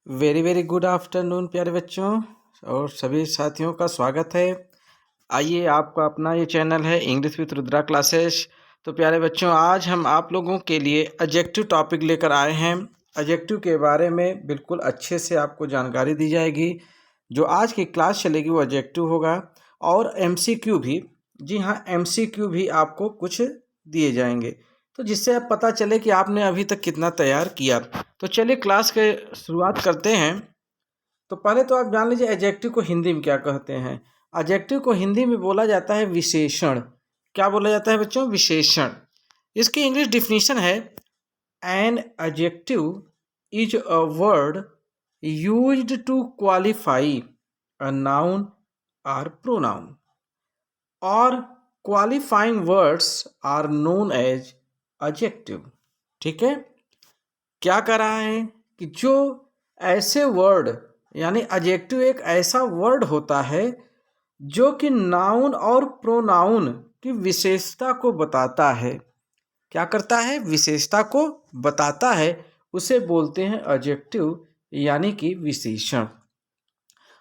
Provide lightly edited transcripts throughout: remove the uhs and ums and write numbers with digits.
Very very good afternoon प्यारे बच्चों और सभी साथियों का स्वागत है। आइए, आपका अपना ये चैनल है इंग्लिश विद रुद्रा क्लासेस। तो प्यारे बच्चों, आज हम आप लोगों के लिए एडजेक्टिव टॉपिक लेकर आए हैं। एडजेक्टिव के बारे में बिल्कुल अच्छे से आपको जानकारी दी जाएगी। जो आज की क्लास चलेगी वो एडजेक्टिव होगा और एमसीक्यू भी। जी हाँ, एमसीक्यू भी आपको कुछ दिए जाएंगे, तो जिससे आप पता चले कि आपने अभी तक कितना तैयार किया। तो चलिए क्लास के शुरुआत करते हैं। तो पहले तो आप जान लीजिए एडजेक्टिव को हिंदी में क्या कहते हैं। एडजेक्टिव को हिंदी में बोला जाता है विशेषण। क्या बोला जाता है बच्चों? विशेषण। इसकी इंग्लिश डिफिनीशन है an adjective is a word used to qualify a noun और प्रोनाउन और qualifying words are known as adjective. ठीक है, क्या कर रहा है कि जो ऐसे वर्ड यानी एडजेक्टिव एक ऐसा वर्ड होता है जो कि नाउन और प्रोनाउन की विशेषता को बताता है। क्या करता है? विशेषता को बताता है, उसे बोलते हैं एडजेक्टिव यानी कि विशेषण।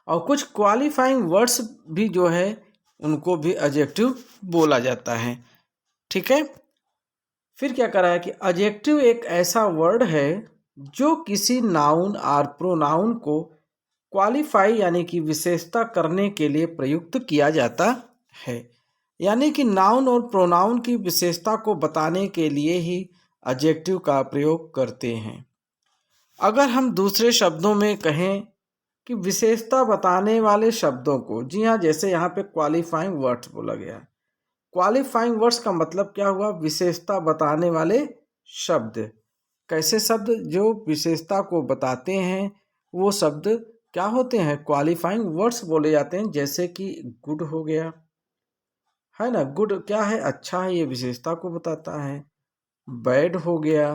और कुछ क्वालिफाइंग वर्ड्स भी जो है उनको भी एडजेक्टिव बोला जाता है। ठीक है, फिर क्या करा है कि एडजेक्टिव एक ऐसा वर्ड है जो किसी नाउन और प्रोनाउन को क्वालिफाई यानी कि विशेषता करने के लिए प्रयुक्त किया जाता है। यानी कि नाउन और प्रोनाउन की विशेषता को बताने के लिए ही एडजेक्टिव का प्रयोग करते हैं। अगर हम दूसरे शब्दों में कहें कि विशेषता बताने वाले शब्दों को, जी हाँ, जैसे यहाँ पे क्वालिफाइंग वर्ड्स बोला गया है। क्वालिफाइंग वर्ड्स का मतलब क्या हुआ? विशेषता बताने वाले शब्द। कैसे शब्द? जो विशेषता को बताते हैं वो शब्द क्या होते हैं? क्वालिफाइंग वर्ड्स बोले जाते हैं। जैसे कि गुड हो गया, है ना। गुड क्या है? अच्छा है, ये विशेषता को बताता है। बैड हो गया,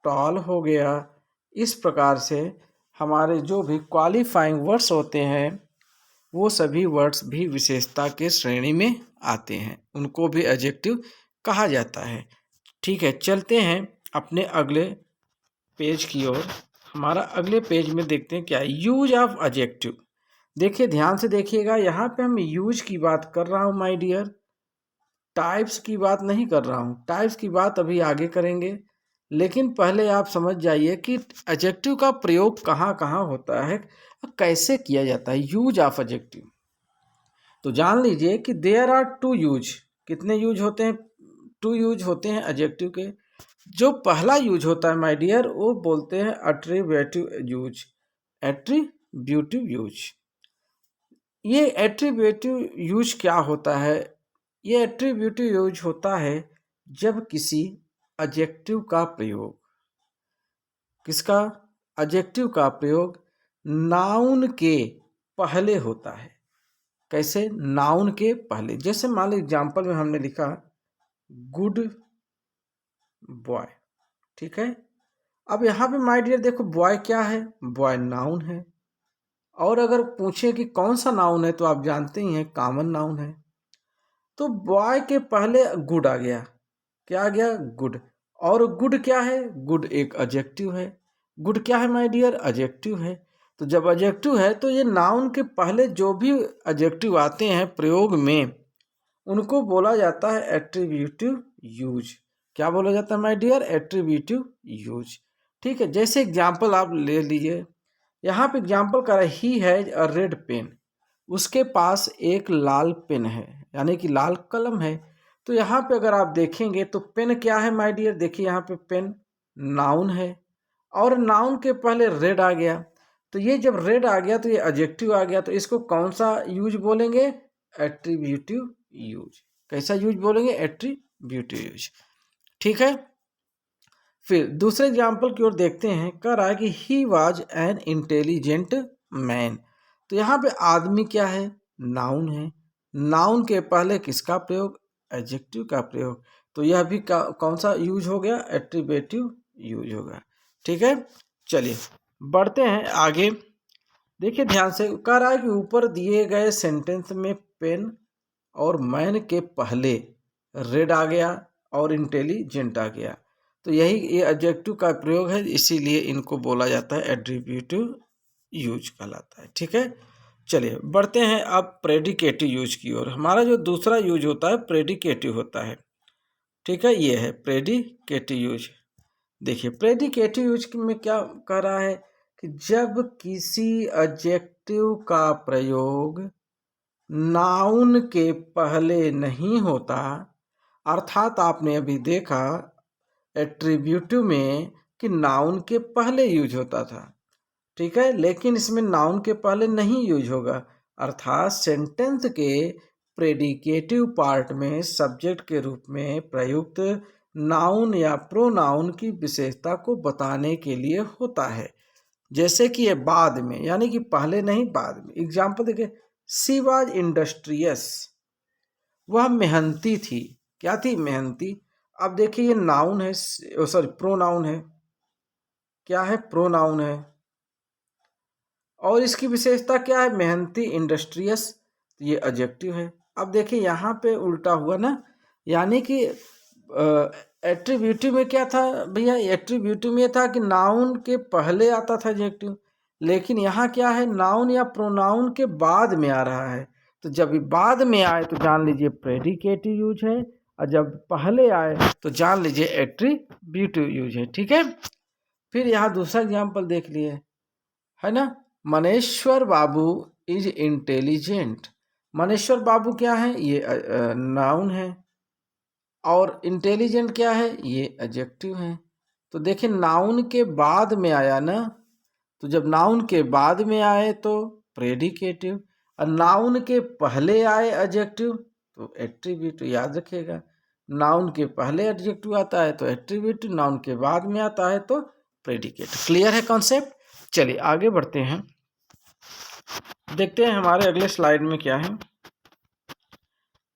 टॉल हो गया। इस प्रकार से हमारे जो भी क्वालिफाइंग वर्ड्स होते हैं वो सभी वर्ड्स भी विशेषता के श्रेणी में आते हैं, उनको भी एडजेक्टिव कहा जाता है। ठीक है, चलते हैं अपने अगले पेज की ओर। हमारा अगले पेज में देखते हैं क्या है, यूज ऑफ एडजेक्टिव। देखिए, ध्यान से देखिएगा, यहाँ पे हम यूज की बात कर रहा हूँ माय डियर, टाइप्स की बात नहीं कर रहा हूँ। टाइप्स की बात अभी आगे करेंगे, लेकिन पहले आप समझ जाइए कि एडजेक्टिव का प्रयोग कहाँ कहाँ होता है, कैसे किया जाता है। यूज ऑफ एडजेक्टिव, तो जान लीजिए कि देयर आर टू यूज। कितने यूज होते हैं? टू यूज होते हैं एडजेक्टिव के। जो पहला यूज होता है माय डियर वो बोलते हैं एट्रीब्यूटिव यूज। एट्रीब्यूटिव यूज, ये एट्रीब्यूटिव यूज क्या होता है? ये एट्रीब्यूटिव यूज होता है जब किसी एडजेक्टिव का प्रयोग, किसका? एडजेक्टिव का प्रयोग नाउन के पहले होता है। कैसे? नाउन के पहले। जैसे मान लो एग्जाम्पल में हमने लिखा गुड बॉय। ठीक है, अब यहाँ पे माय डियर देखो, बॉय क्या है? बॉय नाउन है। और अगर पूछे कि कौन सा नाउन है, तो आप जानते ही हैं कॉमन नाउन है। तो बॉय के पहले गुड आ गया। क्या आ गया? गुड। और गुड क्या है? गुड एक एडजेक्टिव है। गुड क्या है माय डियर? एडजेक्टिव है। तो जब एडजेक्टिव है तो ये नाउन के पहले जो भी एडजेक्टिव आते हैं प्रयोग में उनको बोला जाता है एट्रीब्यूटिव यूज। क्या बोला जाता है माय डियर? Attributive use. ठीक है, जैसे एग्जाम्पल आप ले लीजिए। यहाँ पे एग्जाम्पल कर रहा है he has a red pen. उसके पास एक लाल पेन है, यानी कि लाल कलम है। तो यहाँ पे अगर आप देखेंगे तो पेन क्या है माय डियर? देखिए यहाँ पे पेन नाउन है और नाउन के पहले रेड आ गया। तो ये जब रेड आ गया तो ये एडजेक्टिव आ गया। तो इसको कौन सा यूज बोलेंगे? Attributive use. कैसा यूज बोलेंगे? Attributive use. ठीक है, फिर दूसरे एग्जाम्पल की ओर देखते हैं। कह रहा है कि he was an intelligent man. तो यहाँ पे आदमी क्या है? नाउन है। नाउन के पहले किसका प्रयोग? एडजेक्टिव का प्रयोग। तो यह भी कौन सा यूज हो गया? एट्रीब्यूटिव यूज होगा। ठीक है, चलिए बढ़ते हैं आगे। देखिए ध्यान से, कह रहा है कि ऊपर दिए गए सेंटेंस में पेन और मैन के पहले रेड आ गया और इंटेलिजेंट आ गया। तो यही ये एडजेक्टिव का प्रयोग है, इसीलिए इनको बोला जाता है एट्रीब्यूटिव यूज कहलाता है। ठीक है, चलिए बढ़ते हैं अब प्रेडिकेटिव यूज की ओर। हमारा जो दूसरा यूज होता है प्रेडिकेटिव होता है। ठीक है, ये है प्रेडिकेटिव यूज। देखिए प्रेडिकेटिव यूज में क्या कह रहा है कि जब किसी एडजेक्टिव का प्रयोग नाउन के पहले नहीं होता, अर्थात आपने अभी देखा एट्रीब्यूटिव में कि नाउन के पहले यूज होता था, ठीक है, लेकिन इसमें नाउन के पहले नहीं यूज होगा, अर्थात सेंटेंस के प्रेडिकेटिव पार्ट में सब्जेक्ट के रूप में प्रयुक्त नाउन या प्रोनाउन की विशेषता को बताने के लिए होता है। जैसे कि ये बाद में, यानी कि पहले नहीं बाद में। एग्जाम्पल देखिए, शी वाज इंडस्ट्रियस, वह मेहनती थी। क्या थी? मेहनती। अब देखिए ये नाउन है, सॉरी प्रोनाउन है। क्या है? प्रोनाउन है। और इसकी विशेषता क्या है? मेहनती, इंडस्ट्रियस, ये एडजेक्टिव है। अब देखिए यहाँ पे उल्टा हुआ ना, यानी कि एट्रीब्यूटिव में क्या था भैया? एट्रीब्यूटिव में था कि नाउन के पहले आता था एडजेक्टिव, लेकिन यहाँ क्या है? नाउन या प्रोनाउन के बाद में आ रहा है। तो जब ये बाद में आए तो जान लीजिए प्रेडिकेटिव यूज है, और जब पहले आए तो जान लीजिए एट्रीब्यूटिव यूज है। ठीक है, फिर यहाँ दूसरा एग्जाम्पल देख लिए, है ना, मनेश्वर बाबू इज इंटेलिजेंट। मनेश्वर बाबू क्या है? ये नाउन है, और इंटेलिजेंट क्या है? ये एडजेक्टिव है। तो देखिए नाउन के बाद में आया ना, तो जब नाउन के बाद में आए तो प्रेडिकेटिव, और नाउन के पहले आए एडजेक्टिव तो एट्रीब्यूटिव। याद रखिएगा, नाउन के पहले एडजेक्टिव आता है तो एट्रीब्यूटिव, नाउन के बाद में आता है तो प्रेडिकेटिव। क्लियर है कॉन्सेप्ट? चलिए आगे बढ़ते हैं, देखते हैं हमारे अगले स्लाइड में क्या है।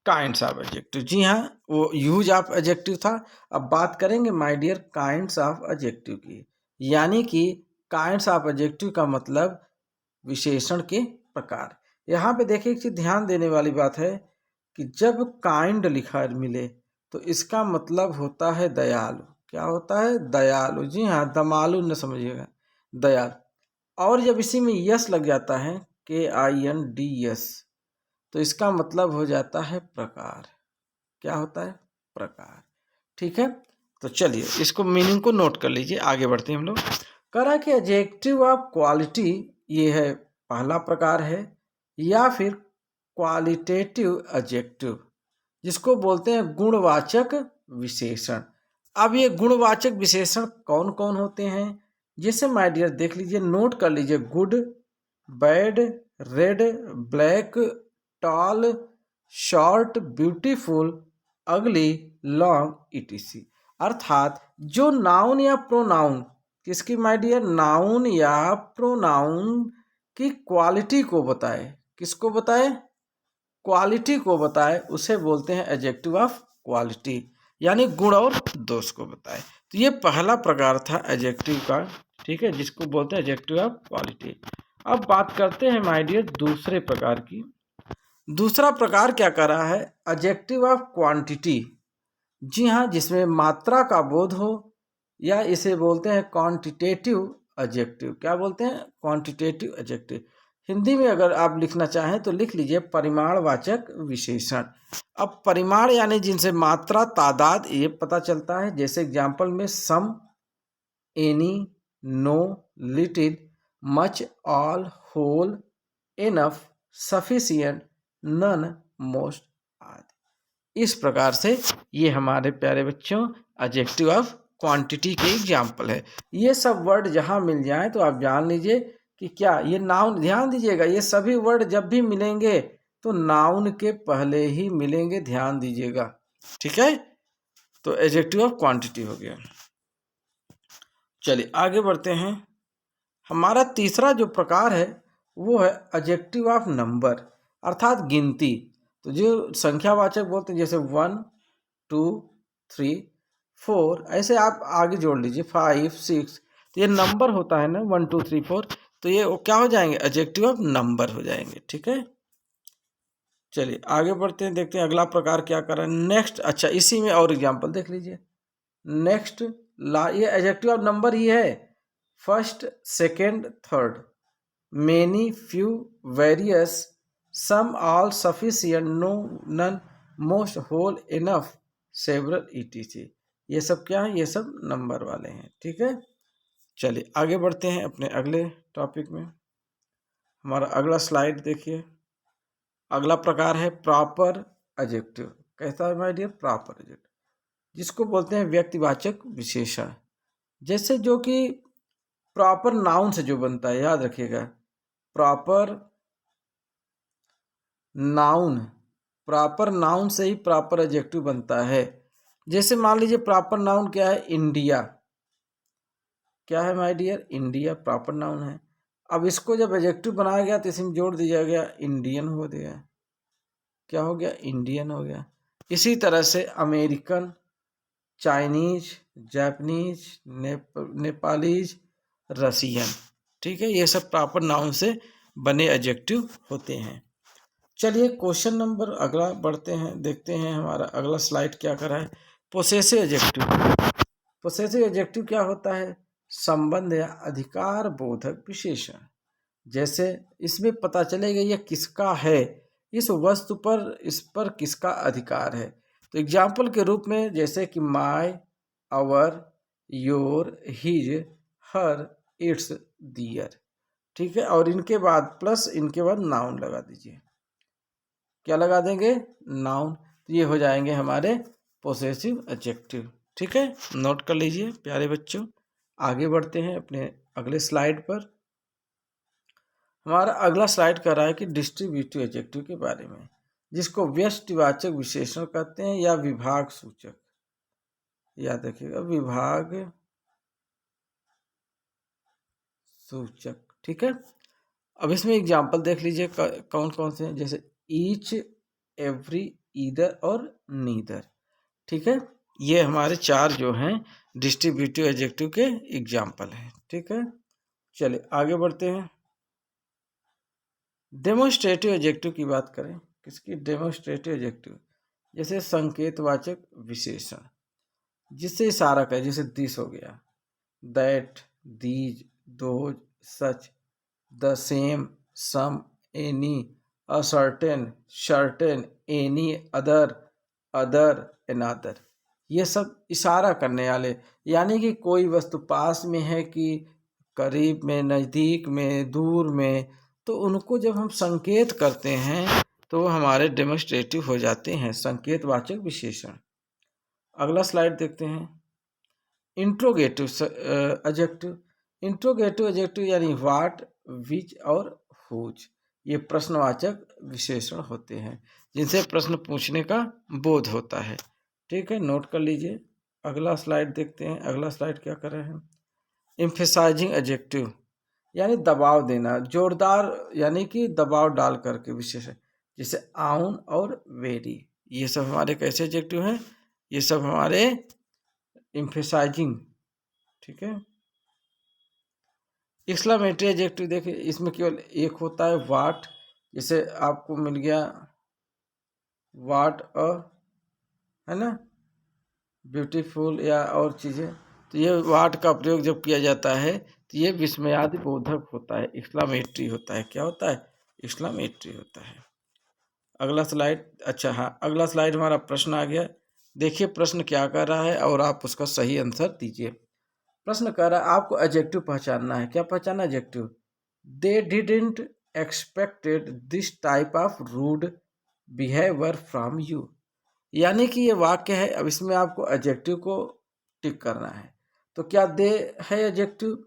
Kinds of adjective. जी हाँ, वो यूज ऑफ एडजेक्टिव था। अब बात करेंगे my dear kinds of adjective की, यानी कि काइंड्स ऑफ एडजेक्टिव का मतलब विशेषण के प्रकार। यहाँ पे देखिए एक चीज ध्यान देने वाली बात है कि जब काइंड लिखा मिले तो इसका मतलब होता है दयालु। क्या होता है? दयालु। जी हाँ, दमालु न समझिएगा, दयालु। और जब इसी में यस लग जाता है, KINDS, तो इसका मतलब हो जाता है प्रकार। क्या होता है? प्रकार। ठीक है, तो चलिए इसको मीनिंग को नोट कर लीजिए, आगे बढ़ते हैं हम लोग। कह रहा है कि एडजेक्टिव ऑफ क्वालिटी, ये है पहला प्रकार है, या फिर क्वालिटेटिव एडजेक्टिव, जिसको बोलते हैं गुणवाचक विशेषण। अब ये गुणवाचक विशेषण कौन कौन होते हैं? जैसे माय डियर देख लीजिए, नोट कर लीजिए, good, bad, red, black, tall, short, beautiful, ugly, long, etc। अर्थात जो नाउन या प्रोनाउन, किसकी माय डियर? नाउन या प्रोनाउन की क्वालिटी को बताए। किसको बताए? क्वालिटी को बताए, उसे बोलते हैं एडजेक्टिव ऑफ क्वालिटी, यानी गुण और दोष को बताए। तो ये पहला प्रकार था एडजेक्टिव का, ठीक है, जिसको बोलते हैं एडजेक्टिव ऑफ क्वालिटी। अब बात करते हैं माय डियर दूसरे प्रकार की। दूसरा प्रकार क्या कर रहा है? Adjective of quantity. जी हाँ, जिसमें मात्रा का बोध हो, या इसे बोलते हैं क्वांटिटेटिव एडजेक्टिव। क्या बोलते हैं? Quantitative adjective. हिंदी में अगर आप लिखना चाहें तो लिख लीजिए परिमाणवाचक विशेषण। अब परिमाण यानी जिनसे मात्रा, तादाद ये पता चलता है। जैसे एग्जाम्पल में some, any, no, little, much, all, whole, enough, sufficient, none, most आदि। इस प्रकार से ये हमारे प्यारे बच्चों एडजेक्टिव ऑफ क्वांटिटी के एग्जाम्पल है। ये सब वर्ड जहाँ मिल जाए तो आप जान लीजिए कि क्या ये नाउन। ध्यान दीजिएगा, ये सभी वर्ड जब भी मिलेंगे तो नाउन के पहले ही मिलेंगे, ध्यान दीजिएगा। ठीक है, तो एडजेक्टिव ऑफ क्वांटिटी हो गया। चलिए आगे बढ़ते हैं। हमारा तीसरा जो प्रकार है वो है एडजेक्टिव ऑफ नंबर, अर्थात गिनती। तो जो संख्यावाचक बोलते हैं, जैसे 1 2 3 4, ऐसे आप आगे जोड़ लीजिए 5 6, तो ये नंबर होता है ना, 1 2 3 4, तो ये क्या हो जाएंगे? एडजेक्टिव ऑफ नंबर हो जाएंगे। ठीक है, चलिए आगे बढ़ते हैं, देखते हैं अगला प्रकार क्या कर रहा है। नेक्स्ट, अच्छा इसी में और एग्जाम्पल देख लीजिए। नेक्स्ट, ये एडजेक्टिव ऑफ नंबर ही है, first, second, third, many, few, various, some, all, sufficient, no, none, most, whole, enough, several, etc। ये सब क्या है? ये सब नंबर वाले हैं। ठीक है, चलिए आगे बढ़ते हैं अपने अगले टॉपिक में। हमारा अगला स्लाइड देखिए। अगला प्रकार है प्रॉपर एडजेक्टिव। कैसा है माय डियर? प्रॉपर एडजेक्टिव, जिसको बोलते हैं व्यक्तिवाचक विशेषण, जैसे जो कि प्रॉपर नाउन से जो बनता है, याद रखिएगा, प्रॉपर नाउन, प्रॉपर नाउन से ही प्रॉपर एडजेक्टिव बनता है। जैसे मान लीजिए प्रॉपर नाउन क्या है? इंडिया। क्या है my dear? India proper noun है। अब इसको जब एडजेक्टिव बनाया गया तो इसमें जोड़ दिया गया इंडियन हो गया। क्या हो गया? इंडियन हो गया। इसी तरह से American, Chinese, Japanese, Nepalese, Russian. ठीक है, ये सब प्रॉपर नाउन से बने एडजेक्टिव होते हैं। चलिए क्वेश्चन नंबर अगला बढ़ते हैं, देखते हैं हमारा अगला स्लाइड क्या कर रहा है। Possessive adjective. पोसेसिव एडजेक्टिव क्या होता है? संबंध या अधिकार बोधक विशेषण। जैसे इसमें पता चलेगा ये किसका है, इस वस्तु पर, इस पर किसका अधिकार है। तो एग्जाम्पल के रूप में जैसे कि my, our, your, his, her, its, their. ठीक है, और इनके बाद प्लस, इनके बाद नाउन लगा दीजिए। क्या लगा देंगे? नाउन। तो ये हो जाएंगे हमारे पोसेसिव एडजेक्टिव। ठीक है, नोट कर लीजिए प्यारे बच्चों। आगे बढ़ते हैं अपने अगले स्लाइड पर। हमारा अगला स्लाइड कर रहा है कि डिस्ट्रीब्यूटिव एडजेक्टिव के बारे में, जिसको व्यष्टिवाचक विशेषण कहते हैं या विभाग सूचक। याद रखिएगा, विभाग सूचक। ठीक है, अब इसमें एग्जाम्पल देख लीजिए कौन कौन से हैं। जैसे ईच, एवरी, ईदर और नीदर। ठीक है, ये हमारे चार जो हैं डिस्ट्रीब्यूटिव एडजेक्टिव के एग्जाम्पल हैं। ठीक है, चलिए आगे बढ़ते हैं। डेमोन्स्ट्रेटिव एडजेक्टिव की बात करें। किसकी? Demonstrative adjective. जैसे संकेतवाचक विशेषण, जिससे इशारा करे, जैसे दिस हो गया, that, these, those, such, the same, some, any, a certain, certain, any other, other, another. ये सब इशारा करने वाले, यानी कि कोई वस्तु पास में है कि करीब में, नज़दीक में, दूर में, तो उनको जब हम संकेत करते हैं तो वो हमारे डेमोन्स्ट्रेटिव हो जाते हैं, संकेतवाचक विशेषण। अगला स्लाइड देखते हैं। Interrogative adjective. इंट्रोगेटिव एडजेक्टिव यानी व्हाट, विच और हुज, ये प्रश्नवाचक विशेषण होते हैं, जिनसे प्रश्न पूछने का बोध होता है। ठीक है, नोट कर लीजिए। अगला स्लाइड देखते हैं। अगला स्लाइड क्या कर रहे हैं? एम्फेसाइजिंग एडजेक्टिव, यानी दबाव देना, जोरदार, यानी कि दबाव डाल करके विशेषण, जैसे आउन और वेरी। ये सब हमारे कैसे एडजेक्टिव हैं? ये सब हमारे एम्फेसाइजिंग। ठीक है, एक्सक्लेमेटरी एडजेक्टिव देखिए, इसमें केवल एक होता है, वाट। जैसे आपको मिल गया वाट अ, है ना, ब्यूटीफुल या और चीज़ें, तो ये वाट का प्रयोग जब किया जाता है तो ये विस्मयादि बोधक होता है, एक्सक्लेमेटरी होता है। क्या होता है? एक्सक्लेमेटरी होता है। अगला स्लाइड। अच्छा हाँ, अगला स्लाइड हमारा प्रश्न आ गया। देखिए प्रश्न क्या कर रहा है और आप उसका सही आंसर दीजिए। प्रश्न कर रहा है आपको एडजेक्टिव पहचानना है। क्या पहचानना? Adjective. They didn't expected this type of rude behaviour from you. यानी कि ये वाक्य है, अब इसमें आपको एडजेक्टिव को टिक करना है। तो क्या दे है एडजेक्टिव?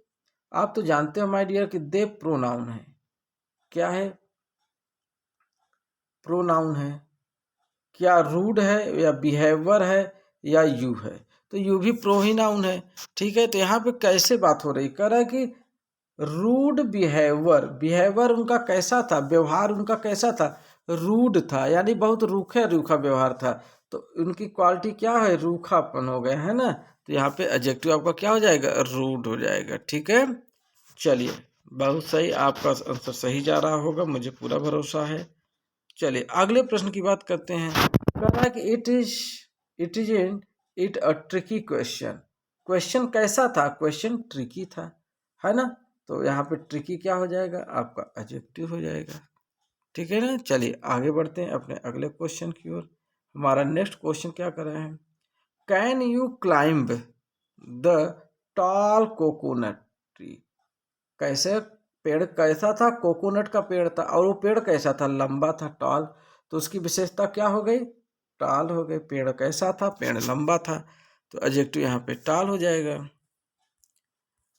आप तो जानते हो माय डियर कि दे प्रोनाउन है। क्या है? प्रोनाउन है। क्या रूड है या बिहेवियर है या यू है? तो यू भी प्रो ही नाउन है। ठीक है, तो यहाँ पे कैसे बात हो रही? कह रहा है कि रूड बिहेवियर, बिहेवियर उनका कैसा था, व्यवहार उनका कैसा था? रूड था, यानी बहुत रूखा रूखा व्यवहार था। तो उनकी क्वालिटी क्या है? रूखापन हो गया, है ना। तो यहाँ पे एडजेक्टिव आपका क्या हो जाएगा? रूड हो जाएगा। ठीक है, चलिए बहुत सही, आपका आंसर सही जा रहा होगा, मुझे पूरा भरोसा है। चलिए अगले प्रश्न की बात करते हैं। कह रहा है कि it is in it a tricky question question कैसा था, क्वेश्चन ट्रिकी था, है ना। तो यहाँ पे ट्रिकी क्या हो जाएगा, आपका एडजेक्टिव हो जाएगा। ठीक है ना। चलिए आगे बढ़ते हैं अपने अगले क्वेश्चन की ओर। हमारा नेक्स्ट क्वेश्चन क्या कर रहे हैं, can you climb the tall coconut tree. कैसे पेड़ कैसा था, कोकोनट का पेड़ था, और वो पेड़ कैसा था, लंबा था, टॉल। तो उसकी विशेषता क्या हो गई, टॉल हो गई। पेड़ कैसा था, पेड़ लंबा था, तो एडजेक्टिव यहाँ पे टॉल हो जाएगा।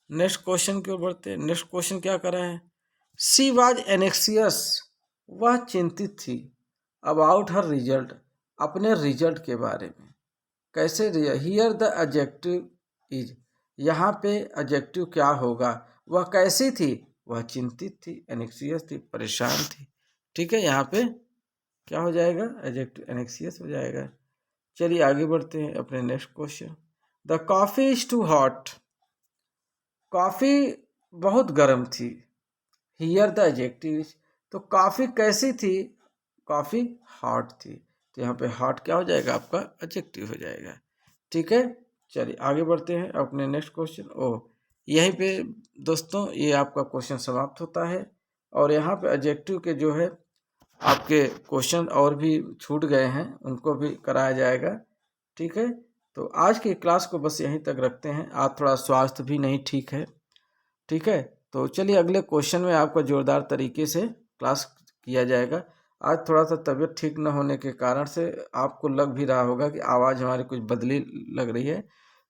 नेक्स्ट क्वेश्चन की ओर बढ़ते हैं। नेक्स्ट क्वेश्चन क्या कर रहे हैं, शी वाज एनेक्सियस, वह चिंतित थी, अबाउट हर रिजल्ट, अपने रिजल्ट के बारे में। कैसे, हियर द एडजेक्टिव इज, यहाँ पे एडजेक्टिव क्या होगा, वह कैसी थी, वह चिंतित थी, एनेक्सियस थी, परेशान थी। ठीक है, यहाँ पे क्या हो जाएगा, एडजेक्टिव एनेक्सियस हो जाएगा। चलिए आगे बढ़ते हैं अपने next question. The coffee is too hot, coffee बहुत गर्म थी, हियर द एडजेक्टिव इज, तो कॉफ़ी कैसी थी, कॉफ़ी हॉट थी, तो यहाँ पे हॉट क्या हो जाएगा, आपका एडजेक्टिव हो जाएगा। ठीक है, चलिए आगे बढ़ते हैं अपने नेक्स्ट क्वेश्चन। ओह, यहीं पे दोस्तों ये आपका क्वेश्चन समाप्त होता है, और यहाँ पे एडजेक्टिव के जो है आपके क्वेश्चन और भी छूट गए हैं, उनको भी कराया जाएगा। ठीक है, तो आज की क्लास को बस यहीं तक रखते हैं। आज थोड़ा स्वास्थ्य भी नहीं ठीक है। ठीक है, तो चलिए अगले क्वेश्चन में आपका जोरदार तरीके से क्लास किया जाएगा। आज थोड़ा सा तबीयत ठीक न होने के कारण से आपको लग भी रहा होगा कि आवाज़ हमारी कुछ बदली लग रही है,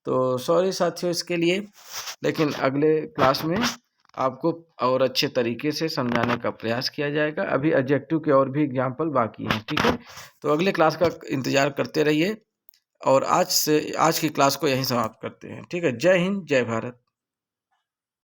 तो सॉरी साथियों इसके लिए। लेकिन अगले क्लास में आपको और अच्छे तरीके से समझाने का प्रयास किया जाएगा। अभी एडजेक्टिव के और भी एग्जाम्पल बाकी हैं। ठीक है, तो अगले क्लास का इंतज़ार करते रहिए, और आज की क्लास को यहीं समाप्त करते हैं। ठीक है, जय हिंद, जय भारत।